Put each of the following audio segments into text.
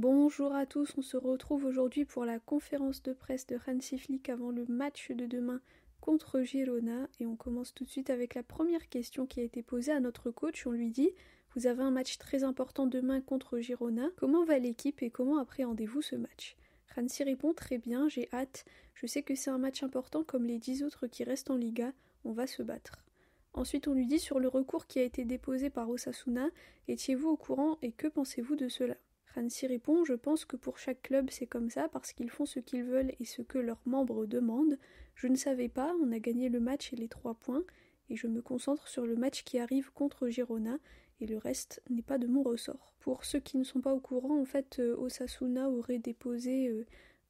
Bonjour à tous, on se retrouve aujourd'hui pour la conférence de presse de Hansi Flick avant le match de demain contre Girona et on commence tout de suite avec la première question qui a été posée à notre coach. On lui dit « Vous avez un match très important demain contre Girona, comment va l'équipe et comment appréhendez-vous ce match ?» Hansi répond « Très bien, j'ai hâte, je sais que c'est un match important comme les 10 autres qui restent en Liga, on va se battre. » Ensuite on lui dit sur le recours qui a été déposé par Osasuna, étiez-vous au courant et que pensez-vous de cela ? Hansi répond « Je pense que pour chaque club c'est comme ça parce qu'ils font ce qu'ils veulent et ce que leurs membres demandent. Je ne savais pas, on a gagné le match et les 3 points et je me concentre sur le match qui arrive contre Girona et le reste n'est pas de mon ressort. » Pour ceux qui ne sont pas au courant, en fait, Osasuna aurait déposé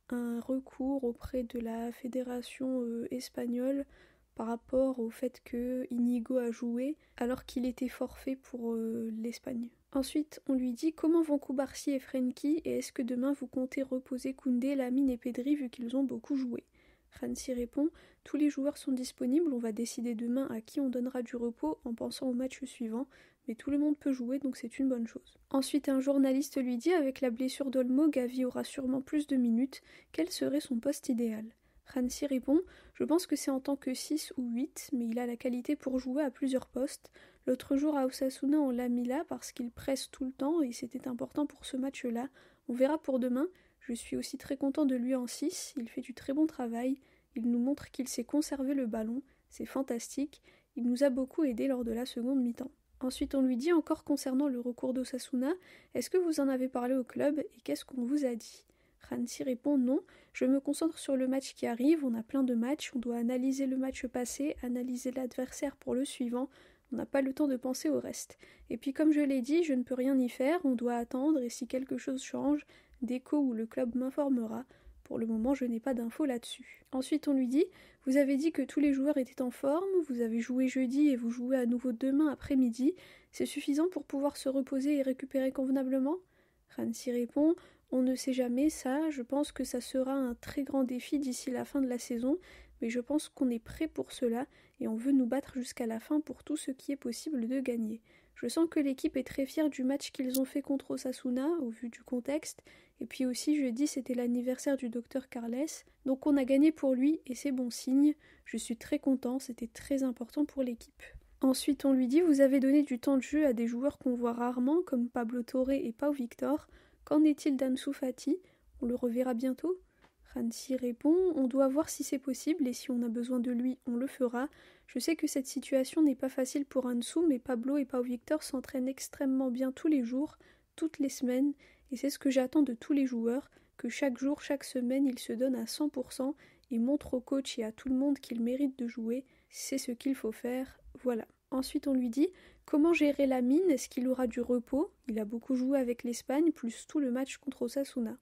un recours auprès de la fédération espagnole par rapport au fait que Inigo a joué alors qu'il était forfait pour l'Espagne. Ensuite, on lui dit comment vont Cubarsí et Frenkie et est-ce que demain vous comptez reposer Koundé, Lamine et Pedri vu qu'ils ont beaucoup joué ? Hansi répond tous les joueurs sont disponibles, on va décider demain à qui on donnera du repos en pensant au match suivant, mais tout le monde peut jouer donc c'est une bonne chose. Ensuite, un journaliste lui dit avec la blessure d'Olmo, Gavi aura sûrement plus de minutes, quel serait son poste idéal ? Hansi répond « Je pense que c'est en tant que 6 ou 8, mais il a la qualité pour jouer à plusieurs postes. L'autre jour à Osasuna, on l'a mis là parce qu'il presse tout le temps et c'était important pour ce match-là. On verra pour demain. Je suis aussi très content de lui en 6, il fait du très bon travail. Il nous montre qu'il sait conserver le ballon, c'est fantastique. Il nous a beaucoup aidé lors de la seconde mi-temps. » Ensuite, on lui dit encore concernant le recours d'Osasuna « Est-ce que vous en avez parlé au club et qu'est-ce qu'on vous a dit ?» Hansi répond non, je me concentre sur le match qui arrive, on a plein de matchs, on doit analyser le match passé, analyser l'adversaire pour le suivant, on n'a pas le temps de penser au reste. Et puis comme je l'ai dit, je ne peux rien y faire, on doit attendre et si quelque chose change, Deco ou le club m'informera. Pour le moment, je n'ai pas d'infos là-dessus. Ensuite, on lui dit « Vous avez dit que tous les joueurs étaient en forme, vous avez joué jeudi et vous jouez à nouveau demain après-midi. C'est suffisant pour pouvoir se reposer et récupérer convenablement ?» Hansi répond « On ne sait jamais ça, je pense que ça sera un très grand défi d'ici la fin de la saison, mais je pense qu'on est prêt pour cela et on veut nous battre jusqu'à la fin pour tout ce qui est possible de gagner. Je sens que l'équipe est très fière du match qu'ils ont fait contre Osasuna, au vu du contexte, et puis aussi jeudi c'était l'anniversaire du docteur Carles, donc on a gagné pour lui et c'est bon signe, je suis très content, c'était très important pour l'équipe. » Ensuite on lui dit « Vous avez donné du temps de jeu à des joueurs qu'on voit rarement, comme Pablo Torre et Pau Victor. Qu'en est-il d'Ansu Fati ? On le reverra bientôt ?» Hansi répond « On doit voir si c'est possible et si on a besoin de lui, on le fera. Je sais que cette situation n'est pas facile pour Ansu, mais Pablo et Pau Victor s'entraînent extrêmement bien tous les jours, toutes les semaines, et c'est ce que j'attends de tous les joueurs, que chaque jour, chaque semaine, ils se donnent à 100% et montrent au coach et à tout le monde qu'ils méritent de jouer. C'est ce qu'il faut faire, voilà. » Ensuite on lui dit « Comment gérer Lamine ? Est-ce qu'il aura du repos ? Il a beaucoup joué avec l'Espagne, plus tout le match contre Osasuna. »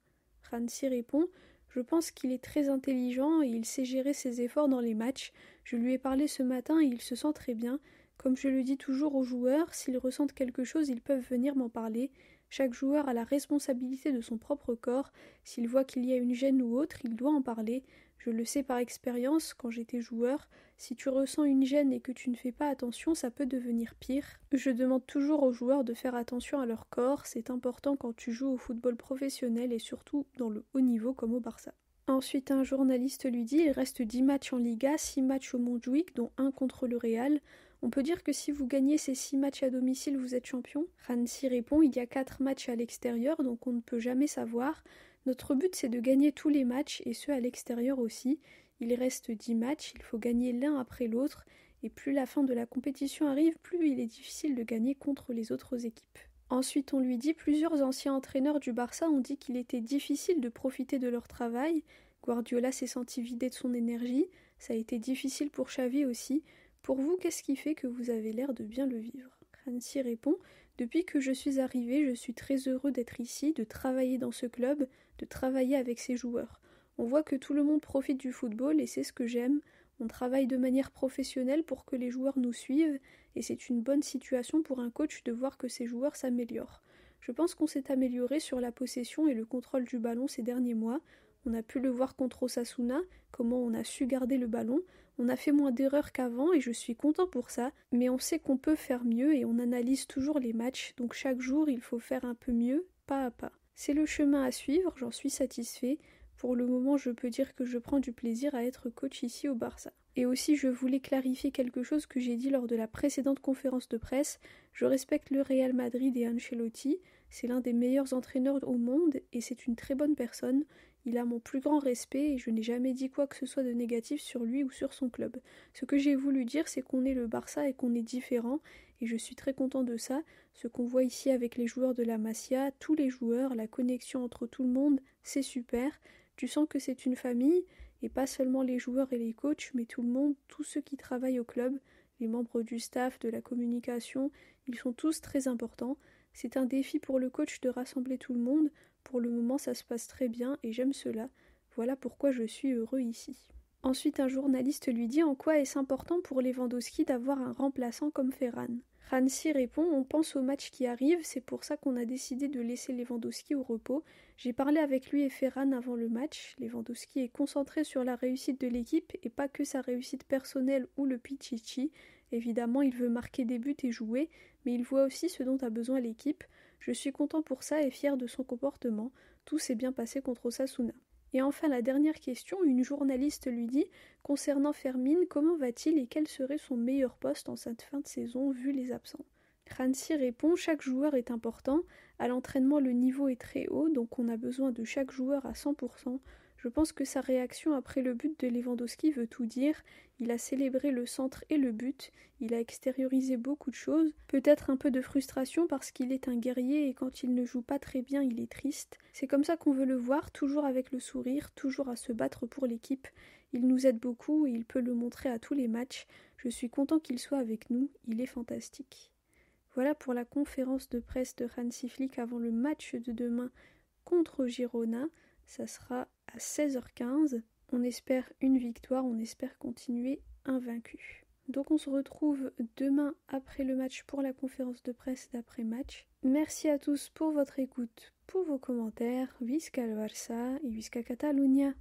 Hansi répond « Je pense qu'il est très intelligent et il sait gérer ses efforts dans les matchs. Je lui ai parlé ce matin et il se sent très bien. Comme je le dis toujours aux joueurs, s'ils ressentent quelque chose, ils peuvent venir m'en parler. Chaque joueur a la responsabilité de son propre corps. S'il voit qu'il y a une gêne ou autre, il doit en parler. Je le sais par expérience, quand j'étais joueur, si tu ressens une gêne et que tu ne fais pas attention, ça peut devenir pire. Je demande toujours aux joueurs de faire attention à leur corps, c'est important quand tu joues au football professionnel et surtout dans le haut niveau comme au Barça. » Ensuite, un journaliste lui dit « Il reste 10 matchs en Liga, 6 matchs au Montjuïc, dont 1 contre le Real. On peut dire que si vous gagnez ces 6 matchs à domicile, vous êtes champion ?» Hansi répond « Il y a 4 matchs à l'extérieur, donc on ne peut jamais savoir. Notre but, c'est de gagner tous les matchs, et ceux à l'extérieur aussi. Il reste 10 matchs, il faut gagner l'un après l'autre, et plus la fin de la compétition arrive, plus il est difficile de gagner contre les autres équipes. » Ensuite, on lui dit « Plusieurs anciens entraîneurs du Barça ont dit qu'il était difficile de profiter de leur travail. Guardiola s'est senti vidé de son énergie, ça a été difficile pour Xavi aussi. Pour vous, qu'est-ce qui fait que vous avez l'air de bien le vivre ?» Hansi répond « Depuis que je suis arrivé, je suis très heureux d'être ici, de travailler dans ce club, de travailler avec ces joueurs. On voit que tout le monde profite du football et c'est ce que j'aime. On travaille de manière professionnelle pour que les joueurs nous suivent et c'est une bonne situation pour un coach de voir que ses joueurs s'améliorent. Je pense qu'on s'est amélioré sur la possession et le contrôle du ballon ces derniers mois. On a pu le voir contre Osasuna, comment on a su garder le ballon. On a fait moins d'erreurs qu'avant et je suis content pour ça, mais on sait qu'on peut faire mieux et on analyse toujours les matchs, donc chaque jour il faut faire un peu mieux, pas à pas. C'est le chemin à suivre, j'en suis satisfait. Pour le moment, je peux dire que je prends du plaisir à être coach ici au Barça. Et aussi, je voulais clarifier quelque chose que j'ai dit lors de la précédente conférence de presse. Je respecte le Real Madrid et Ancelotti. C'est l'un des meilleurs entraîneurs au monde et c'est une très bonne personne. Il a mon plus grand respect et je n'ai jamais dit quoi que ce soit de négatif sur lui ou sur son club. Ce que j'ai voulu dire, c'est qu'on est le Barça et qu'on est différent et je suis très content de ça. Ce qu'on voit ici avec les joueurs de la Masia, tous les joueurs, la connexion entre tout le monde, c'est super. Tu sens que c'est une famille, et pas seulement les joueurs et les coachs, mais tout le monde, tous ceux qui travaillent au club, les membres du staff, de la communication, ils sont tous très importants. C'est un défi pour le coach de rassembler tout le monde. Pour le moment, ça se passe très bien et j'aime cela. Voilà pourquoi je suis heureux ici. Ensuite, un journaliste lui dit en quoi est-ce important pour Lewandowski d'avoir un remplaçant comme Ferran. Hansi répond on pense au match qui arrive, c'est pour ça qu'on a décidé de laisser Lewandowski au repos. J'ai parlé avec lui et Ferran avant le match. Lewandowski est concentré sur la réussite de l'équipe et pas que sa réussite personnelle ou le pichichi. Évidemment, il veut marquer des buts et jouer, mais il voit aussi ce dont a besoin l'équipe. Je suis content pour ça et fier de son comportement. Tout s'est bien passé contre Osasuna. Et enfin, la dernière question, une journaliste lui dit concernant Fermin, comment va-t-il et quel serait son meilleur poste en cette fin de saison vu les absents? Hansi répond chaque joueur est important. À l'entraînement, le niveau est très haut, donc on a besoin de chaque joueur à 100%. Je pense que sa réaction après le but de Lewandowski veut tout dire. Il a célébré le centre et le but. Il a extériorisé beaucoup de choses. Peut-être un peu de frustration parce qu'il est un guerrier et quand il ne joue pas très bien, il est triste. C'est comme ça qu'on veut le voir, toujours avec le sourire, toujours à se battre pour l'équipe. Il nous aide beaucoup et il peut le montrer à tous les matchs. Je suis content qu'il soit avec nous. Il est fantastique. Voilà pour la conférence de presse de Hansi Flick avant le match de demain contre Girona. Ça sera à 16h15. On espère une victoire, on espère continuer invaincu. Donc on se retrouve demain après le match pour la conférence de presse d'après-match. Merci à tous pour votre écoute, pour vos commentaires. Visca el Barça et Visca Catalunya.